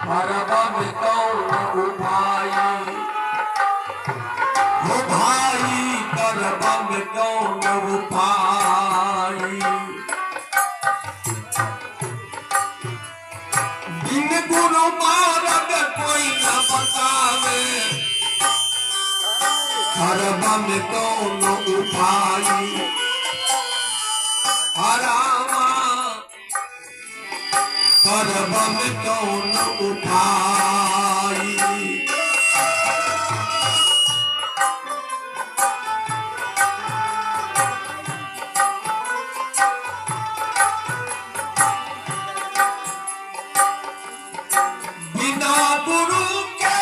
परबम कौन उपाई हो भाई परबम कौन उपाई बिन गुरु मार्ग कोई न बतावे परबम कौन उपाई हरामा परबम कौन उपाई बिना गुरु के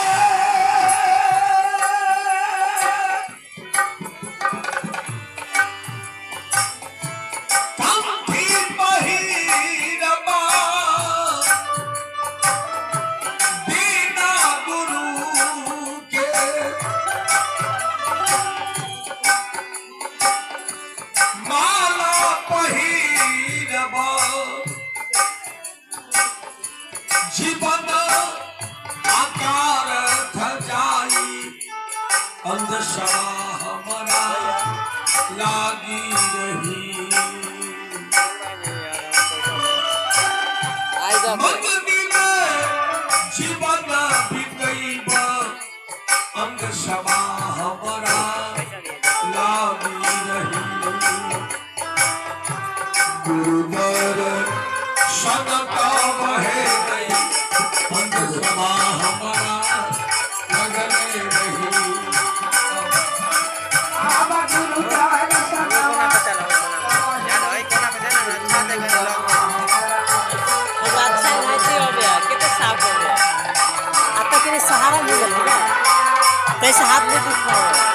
कंठी पहिरबा बिना गुरु के माला पहिरबा जीवन आकार जाई अंधश्रवा हमारा लागी रही मंगनी में जीवन बीतैब अंधश्रवा हमारा लागी रही गुरुवर सन का बहे गई अंधश्रवा हमारा लगने रही सहारा मिल गया ना कैसे हाथ में दुख रहा है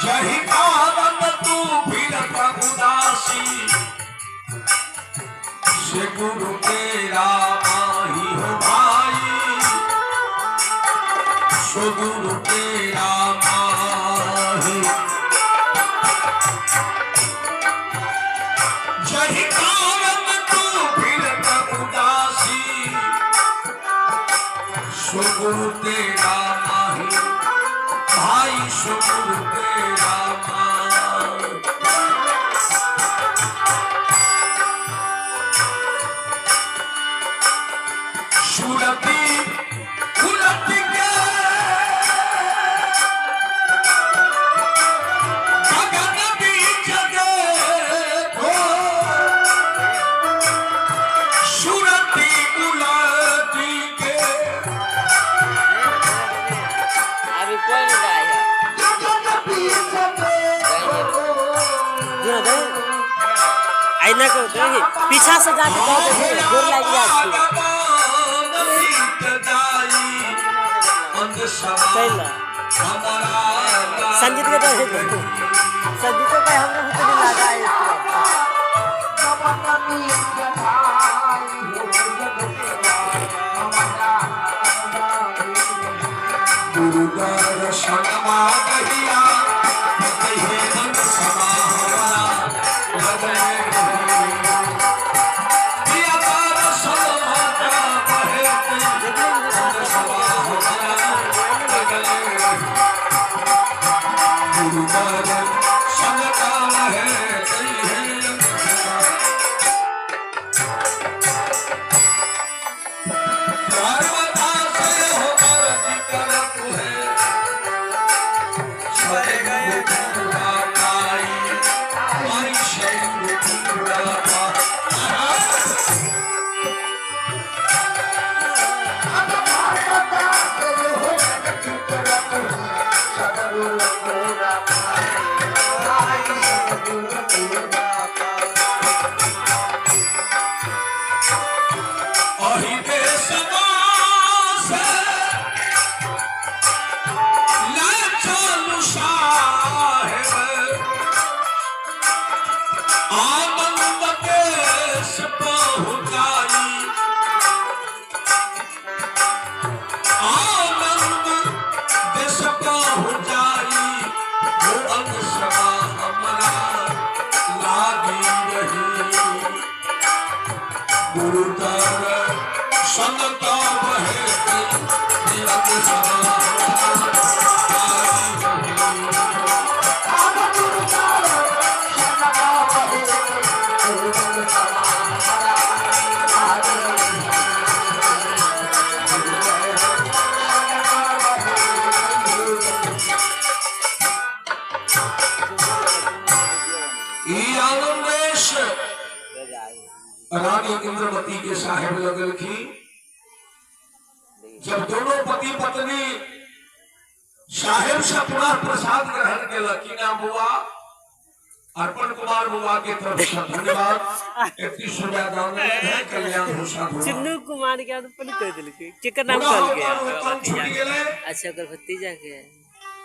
जही कारण तू फिर प्रभुदासी से गुरु तेरा माही हो भाई सो गुरु तेरा माही जही कारण तू फिर प्रभुदासी सो गुरु तेरा माही भाई सो गुरु तेरा माही सुरती उलटी के गगन बीच देखो सुरती उलटी के अभी कोई नहीं आया गगन बीच देखो आईना को देखिए पीछा से जाके गोर लग गया संजीत के तो संजीत को हम लोग तो लगा गुरु दर्शन मागिया लागी रही संगता बहे तिलक समान रानी इंद्रवती के साहेब लगल की जब दोनों पति पत्नी साहेब से पुनः प्रसाद ग्रहण के नाम हुआ अर्पण कुमार बुआ के तरफ से धन्यवाद 31 रुपया दान है कल्याण हो साधु चिन्नू कुमार के अर्पण कर दिल के केकर नाम कहल गया अच्छा कर भतीजा के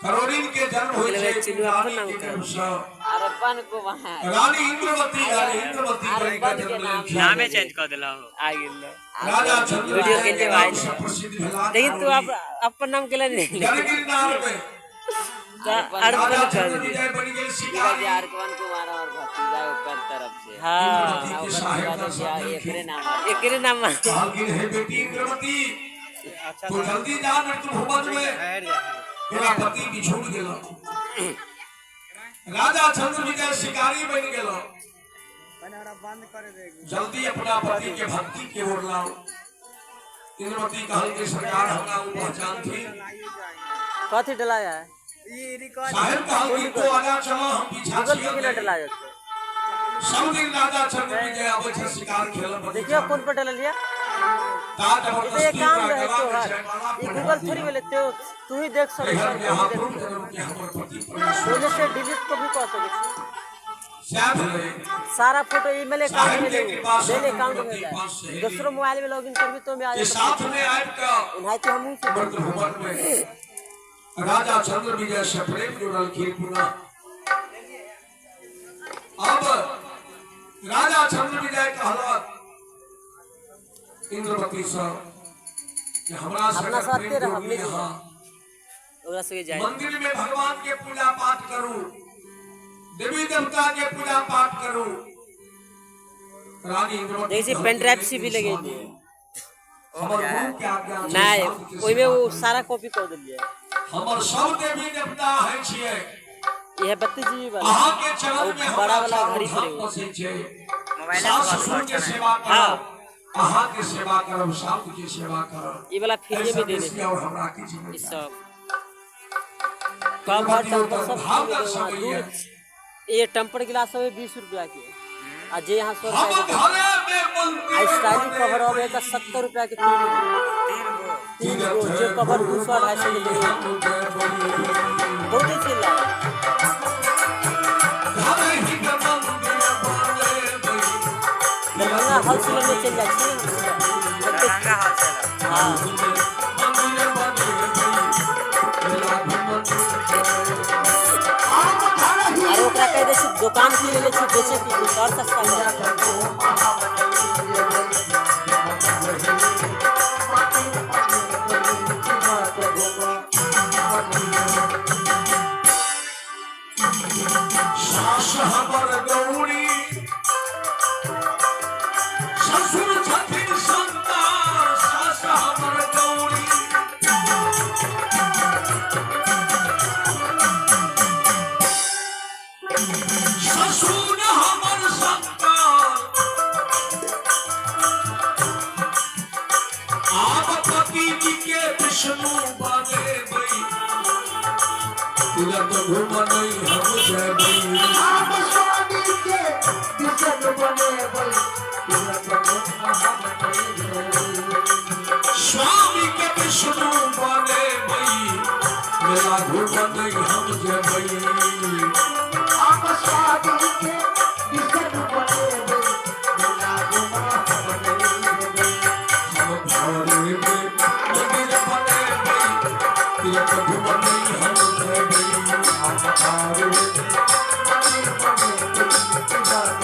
करोड़ीन के जन्म हुए थे चिन्नू अपन नाम कहल अर्पण कुमार रानी इंद्रवती का जन्म नामे चेंज कर देला आ गेल राजा चंद्र वीडियो के लिए भाई प्रसिद्ध भेला लेकिन तू अपन नाम के लिए नहीं जनगिरी नाम में अर्पण कर विजय बन गए शिकारी अर्पण कुमार और भतीजा ऊपर तरफ से हां के साहेब एकरे नाम आगे है बेटी इंद्रवती तो जल्दी जा मृत्यु भवन में तेरा पति बिछुड़ गेलो राजा चंद्र विजय शिकारी बन गेलो जल्दी अपना पति के भक्ति के ओर लाओ इंद्रवती कहल के सरकार हमरा उ पहचान थी कथी डलाया है साहेब कहल कि को आगा चलो हम पीछा गूगल छिए पे ना डलाया सब दिन राजा चंद्र विजय आवे छे शिकार खेल देखियो कौन पे डल लिया ता ये जबरदस्ती काम का है तो गवा है के ये गूगल थोड़ी में लेते हो तू ही देख सकते घर यहाँ हो प्रूफ करो कि हमर पति परमेश्वर बोले से डिलीट को भी कर सकते साथ ले सारा फोटो ईमेल अकाउंट में ले मेल अकाउंट में ले ले दूसरो मोबाइल में लॉगिन करबी तो मैं आ ये साथ में आए का भाई तो हम मृत्यु भवन में राजा चंद्र विजय से प्रेम जुड़ल की पुनः अब राजा चंद्र विजय कहला इंद्रवती से कि हमरा से अपना साथ प्रेम रह जोड़िए हाँ ओकरा से जाए मंदिर में भगवान के पूजा पाठ करूं देवी देवता के पूजा पाठ करूं रानी इंद्रवती जैसे पेन ड्राइव सी भी लगे थी हमर गुरु के आज्ञा से नहीं शांति के ओई में सेवा वो करूं। सारा कॉपी कर दिया हमर सब देवी देवता है छिए ये 32 जीबी वाला अहाँ के चरण में बड़ा हमरा वाला घड़ी चारों पड़े धाम बसे छै मोबाइल सास ससुर के सेवा हाँ। करब अहाँ के सेवा करब साथ के सेवा करब ये वाला फ्री में दे ऐसा दे और हमरा के ये जीवन सब कम हर टम्पर सब भाव फ्री में दर्शन दे है। दूर ये टम्पर गिलास है 20 रुपया के आ जे यहाँ 100 हम रुपया के घरे में मंदिर स्टाइलिंग कवर और एक 70 रुपया के तीन गो जो कवर 200 250 के लिए बहुत ही चल रहा है घरे ही के मंदिर बने भई दरभंगा होलसेल में चल जाए दरभंगा होलसेल हाँ मंदिर बने भई मेला घूमत और ओकरा कह दे छी दुकान के ले छी बेचे की और सस्ता है सास हमर गौरी ससुर छथिन संतान सास हमर गौरी ससुर हमर संतान आप पति जी के विष्णु बने भई तिलक घुमनै हम जबै आप स्वामी के विषय बने भई तिलक घुमनै स्वामी के विष्णु बने भई मेला घुमनै हम जबै आप स्वामी के विषय बने भई तिलक घुमनै हम घरे में मंदिर बने भई तिलक घुमनै हम जबै हम घरे मंदिर बने भई तिलक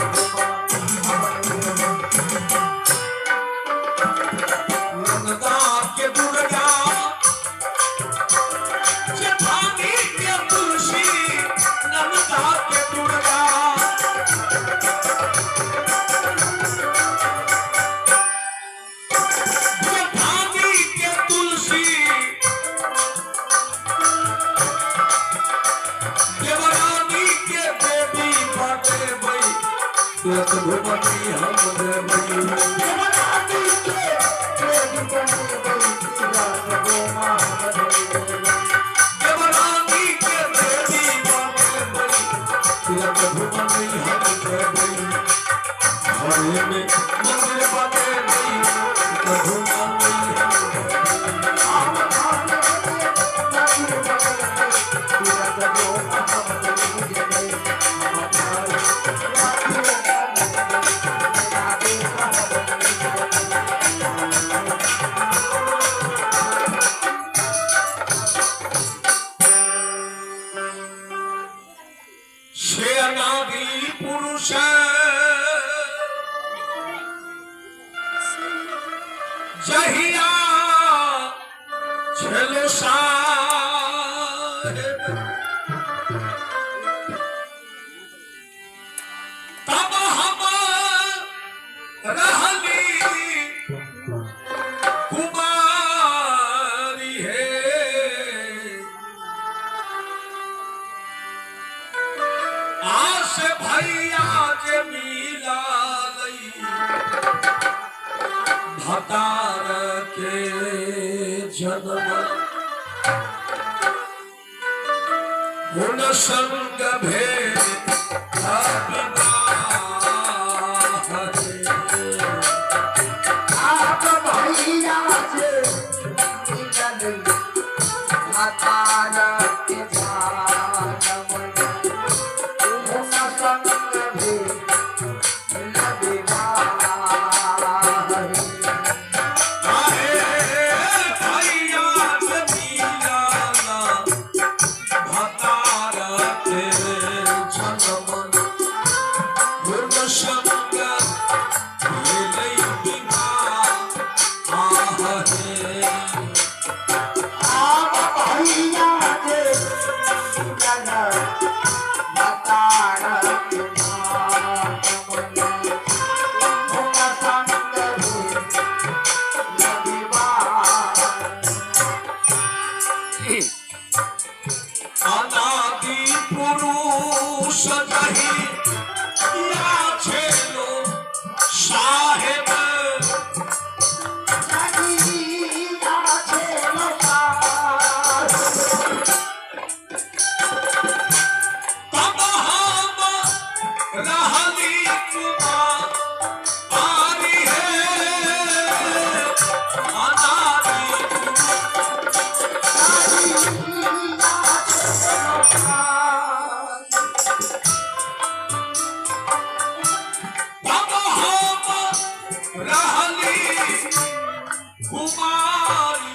नंदा के दुर्गा जेठानी के तुलसी तीरथ भुवनी हम देवई देवरानी के तेज बने बई तीरथ गोमा देवरानी के देवी बने बई तीरथ भुवनी हम देवई घरे में मंदिर बने बई तीरथ भुवनी हम तीरथ गोमा से अनादि पुरुष जहिया छलो साहेब तब हम रहली कुमारी है आस भैया जे मिला लई भतार के जन्म गुण संग भेद आप भैया से मिलन माता के जानम उन संग भी लबिना आप भैया से मिलन माता के जानम उन संग भी लबिना अनादि पुरुष नहीं या छेलो साहेब तब हम रहली कुमारी है अनादि तब हम रहली कुमारी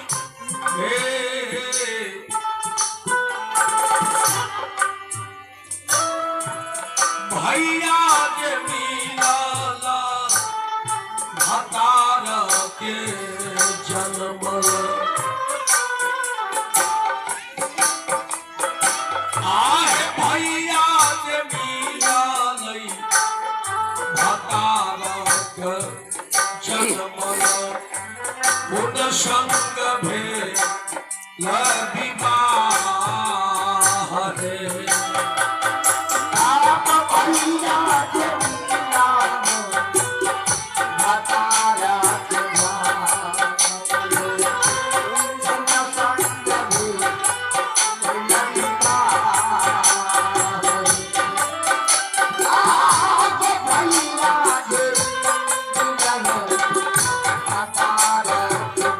हे भैया के मिलाला भतार के जन्म आहे भैया के मिलालई भतार के जन्म गुण संग भेद लबिबाह रे आप भैया के मिलन माता के जानम संग भी लबिना आप भैया के मिलन माता के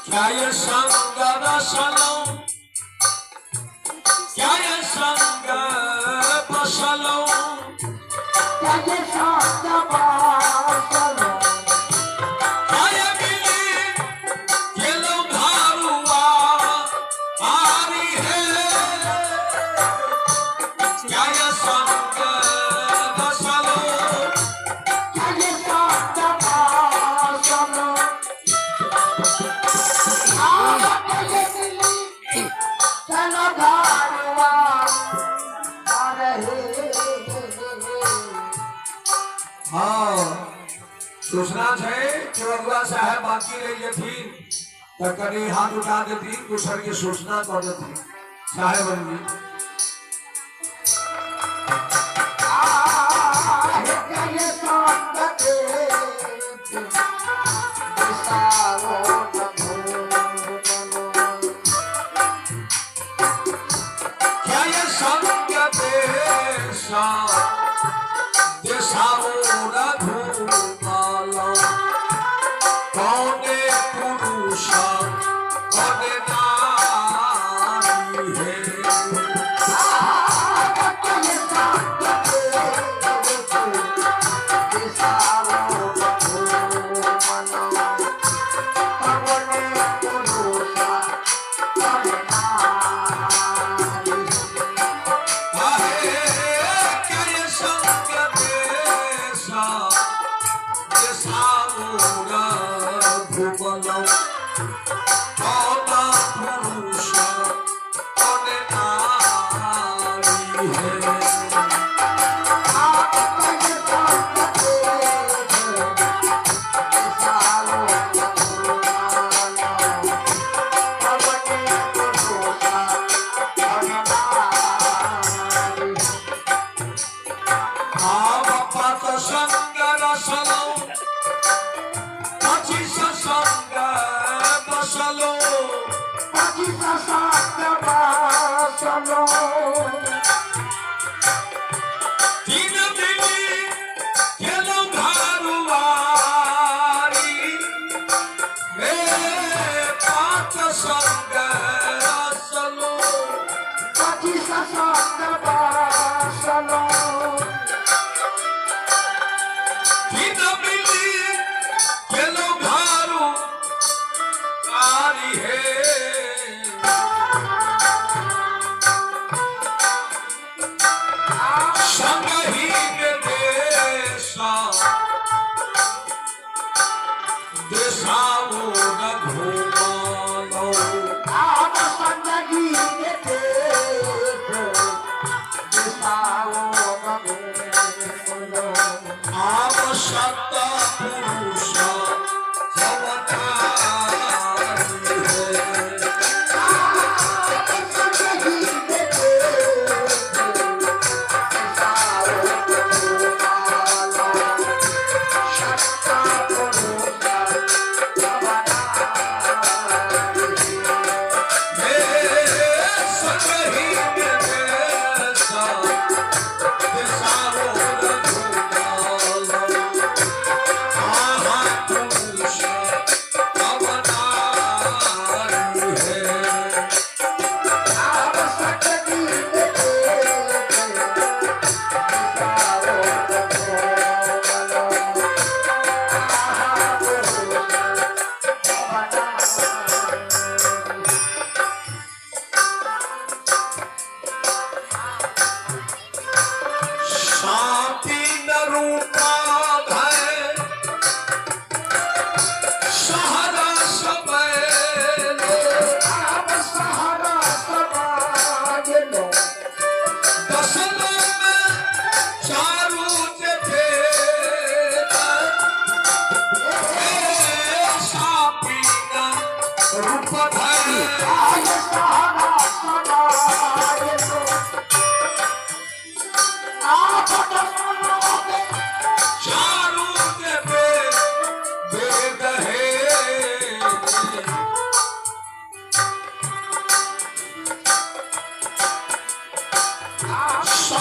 क्या ये संग रसलो क्या ये संग बसलो क्या ये मिली ये लो घारुआ आरी है क्या ये संग बसलो हाँ इच्छा है कि अगुआ साहब बाकी रही जथीन तो कभी हाथ उठा देती दूसर की सूचना कर देती साहेब जी क्या ये संग देशा देशाओ रघुमाला कौने पुरुषा कौने नारी है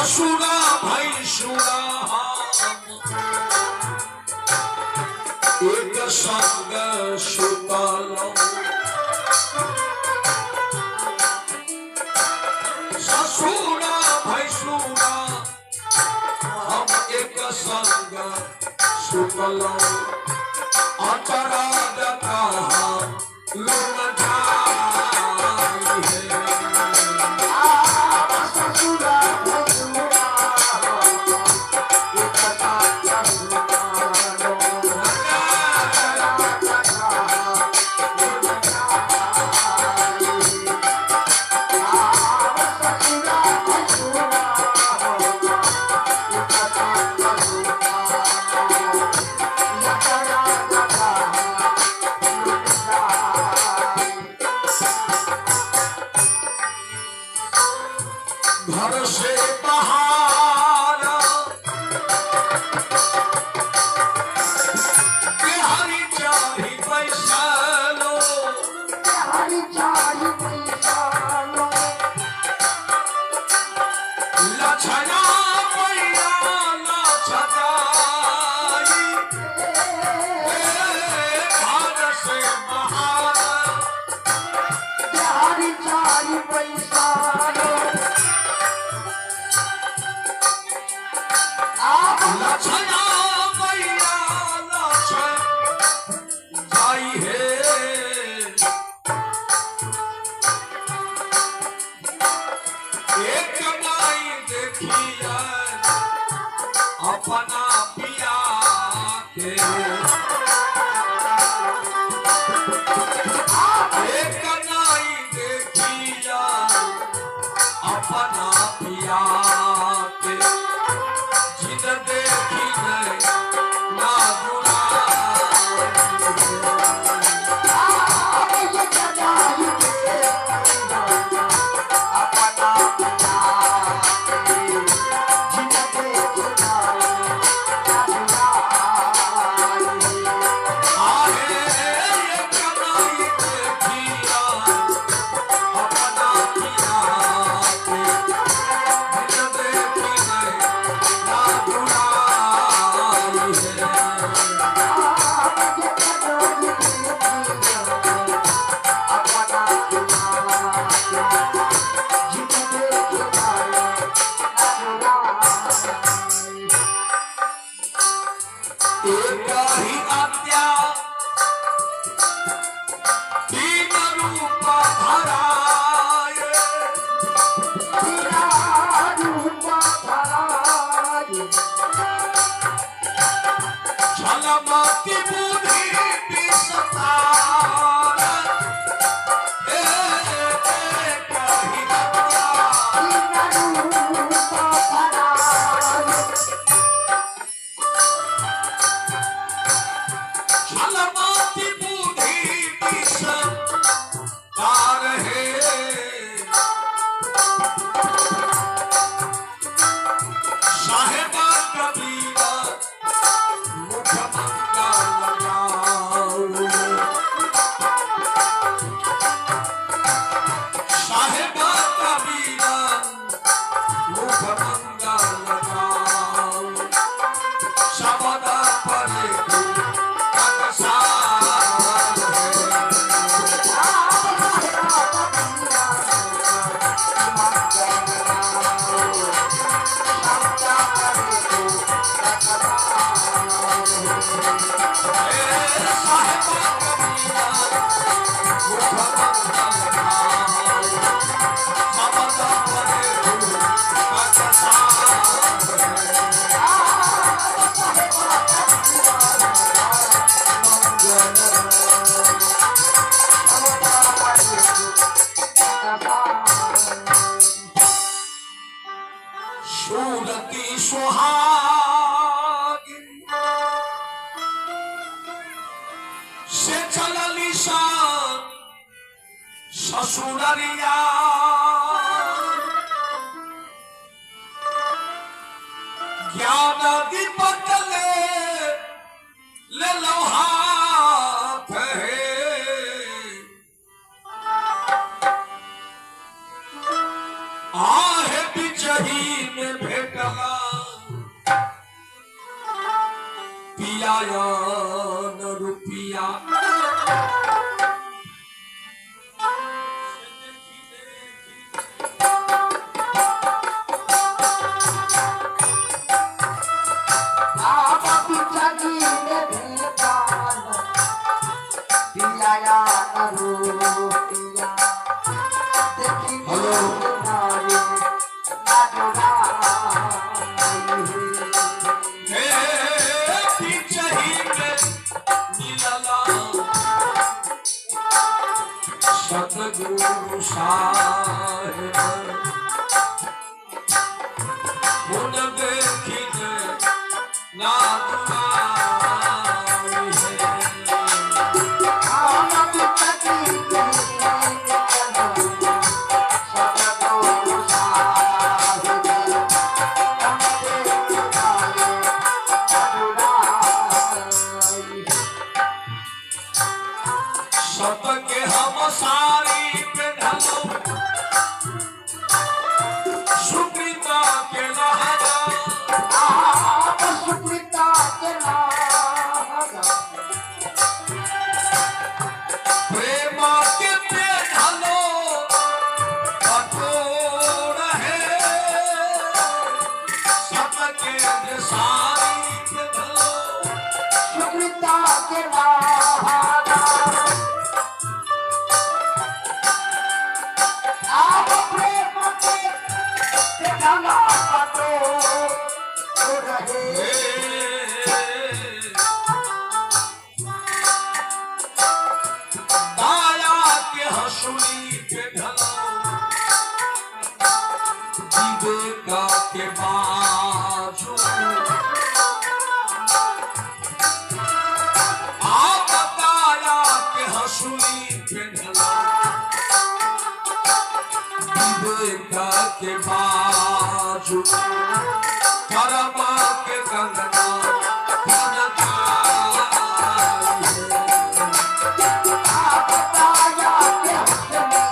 ससुरा भैसुरा एक संग सुतल ससुरा भैसुरा हम एक संग सुतल अचरा जता लुन Thank you. प्यारी चारी पैसानो लछना मैया लछनाई भारत से महान प्यारी चारी पैसानो आप लछना मैया लछनाई है एक नाई देखिया अपना पिया के एक नाई देखिया अपना पिया के जिन देखी नहीं ना गुना ये जगाई के अपना पिता जिनके खुदाई आहे एक नाई देखिया अपना पिया के जिन देखी नहीं ना गुना एक ही आज्ञा तीन रूप धराए छलमती बुद्धि विस्तार एक ही आज्ञा छलमती बुद्धि विस्तार है साहेबा कबीरा मुख मंगल लगाओ साहेबा कबीरा मुख मंगल लगाओ सबदा परे अकसार है सूरती सुहागिन से चलली शान ससुररिया ज्ञान दीपक ले लोहात है आहे बिचही में भेटला पियायन रुपिया हे बिचही में मिलला सतगुरु साहेब गुण देखिने ना गुनाई है सबके हम सारी पे ढलो सुकृता के लहरा आप सुकृता के नाम प्रेम के पे ढलो कठोर है सबके सारी पे ढलो सुकृता के नाम आप प्रेम के ढला पटो रहे दाया के हंसुली पे ढलो विवेका के बाजू आप दाया के हंसुली पे ढलो विवेका के बाजू करमा के कंगना आप ताया के हंसने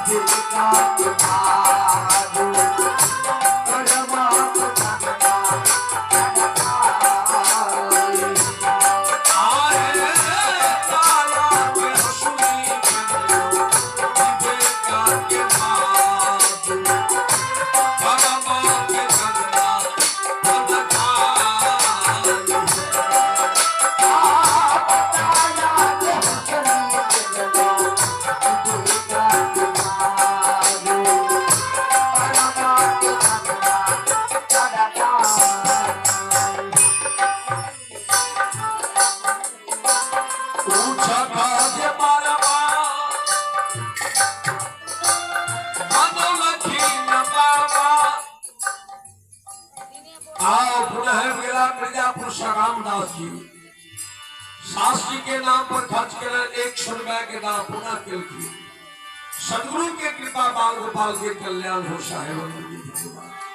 विवेका के बाजू करमा के आओ पुनः मेरा प्रजापुर सराम दास जी शास्त्री के नाम पर खर्च कर 100 रुपया के दाम पुनः किल की सदगुरु के कृपा बाल गोपाल के कल्याण हो साहेब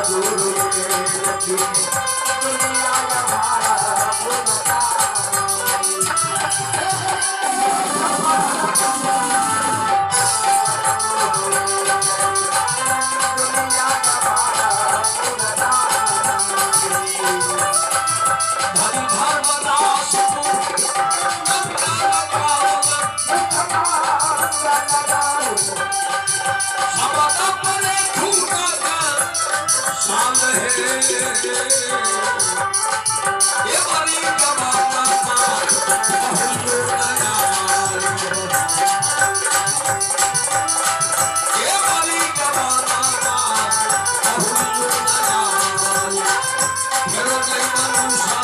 गुरु की दुनिया हमारा गुणगान दुनिया हमारा धरि धर्मदास को शब्द परे झूठा शान है ये बड़ी कमाना बहु नया ये बड़ी कमाना बहु नया मेरे नहीं मनुष्य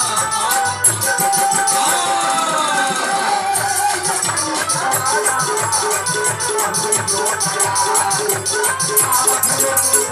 Thank you.